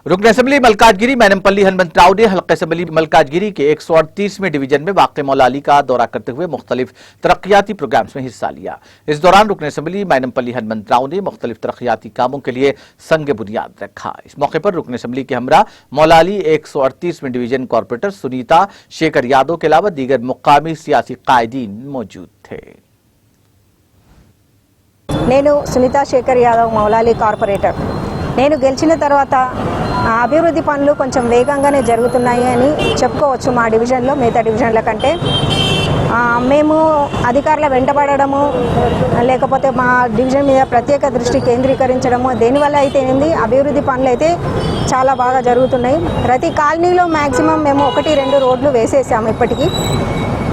रुकन असेंबली मलकाजगिरी मैनमपल्ली हनुमंत राव ने हल्का असेंबली मलकाजगिरी के 138वें डिवीजन में वाक़ मौलाली का दौरा करते हुए मुख्तलिफ तरक्याती प्रोग्राम्स में हिस्सा लिया। इस दौरान रुकन असेंबली मैनमपल्ली हनुमंत राव ने मुख्तलिफ तरक्याती कामों के लिए संग बुनियाद रखा। इस मौके पर रुकन असेंबली के हमरा मौलाली 138वें डिवीजन कॉर्पोरेटर सुनीता शेखर यादव के अलावा दीगर मुकामी सियासी कायदीन मौजूद थे। నేను సునీతా శేఖర్ యాదవ్ మౌలాలి కార్పొరేటర్. నేను గెలిచిన తర్వాత అభివృద్ధి పనులు కొంచెం వేగంగానే జరుగుతున్నాయి అని చెప్పుకోవచ్చు. మా డివిజన్లో మిగతా డివిజన్ల కంటే మేము అధికారుల వెంటబడడము లేకపోతే మా డివిజన్ మీద ప్రత్యేక దృష్టి కేంద్రీకరించడము దేనివల్ల అయితే ఏంది అభివృద్ధి పనులు అయితే చాలా బాగా జరుగుతున్నాయి. ప్రతి కాలనీలో మ్యాక్సిమం మేము 1-2 రోడ్లు వేసేసాము. ఇప్పటికీ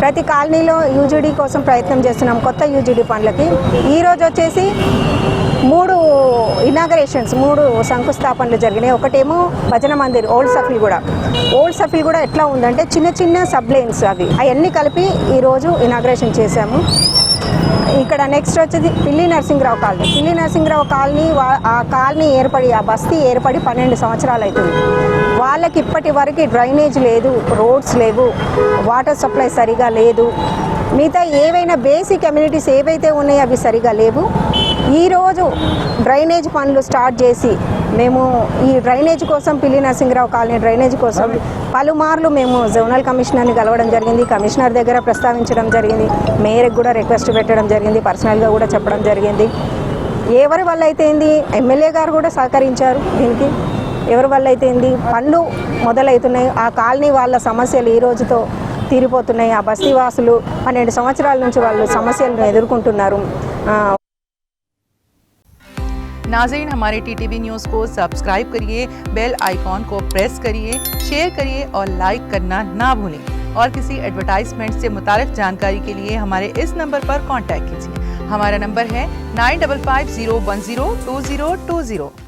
ప్రతి కాలనీలో యూజీడీ కోసం ప్రయత్నం చేస్తున్నాం కొత్త యూజీడీ పనులకి. ఈరోజు వచ్చేసి 3 ఇనాగరేషన్స్ 3 శంకుస్థాపనలు జరిగినాయి. ఒకటేమో భజన మందిర్ ఓల్డ్ సఫీల్ కూడా ఎట్లా ఉందంటే చిన్న చిన్న సబ్ లేన్స్ అవన్నీ కలిపి ఈరోజు ఇనాగరేషన్ చేశాము. ఇక్కడ నెక్స్ట్ వచ్చేది పిల్లి నరసింహరావు కాలనీ. ఆ కాలనీ ఏర్పడి ఆ బస్తీ ఏర్పడి 12 సంవత్సరాలు అవుతుంది. వాళ్ళకి ఇప్పటి వరకు డ్రైనేజ్ లేదు, రోడ్స్ లేవు, వాటర్ సప్లై సరిగా లేదు. మిగతా ఏవైనా బేసిక్ కమ్యూనిటీస్ ఏవైతే ఉన్నాయో అవి సరిగా లేవు. ఈరోజు డ్రైనేజ్ పనులు స్టార్ట్ చేసి మేము ఈ డ్రైనేజ్ కోసం పిల్లి నరసింహరావు కాలనీ డ్రైనేజ్ కోసం పలుమార్లు మేము జోనల్ కమిషనర్ని కలవడం జరిగింది. కమిషనర్ దగ్గర ప్రస్తావించడం జరిగింది. మేయర్కి కూడా రిక్వెస్ట్ పెట్టడం జరిగింది. పర్సనల్గా కూడా చెప్పడం జరిగింది. ఎవరి వల్ల అయితే ఏంది ఎమ్మెల్యే గారు కూడా సహకరించారు దీనికి. ఎవరి వల్ల అయితే ఏంది పనులు మొదలవుతున్నాయి. ఆ కాలనీ వాళ్ళ సమస్యలు ఈ రోజుతో తీరిపోతున్నాయి. ఆ బస్తీ వాసులు 12 సంవత్సరాల నుంచి వాళ్ళు సమస్యలను ఎదుర్కొంటున్నారు. नाज़रीन, हमारे टीटीवी न्यूज़ को सब्सक्राइब करिए, बेल आइकॉन को प्रेस करिए, शेयर करिए और लाइक करना ना भूलें। और किसी एडवर्टाइजमेंट से मुताल्लिक़ जानकारी के लिए हमारे इस नंबर पर कांटेक्ट कीजिए। हमारा नंबर है 9550102020।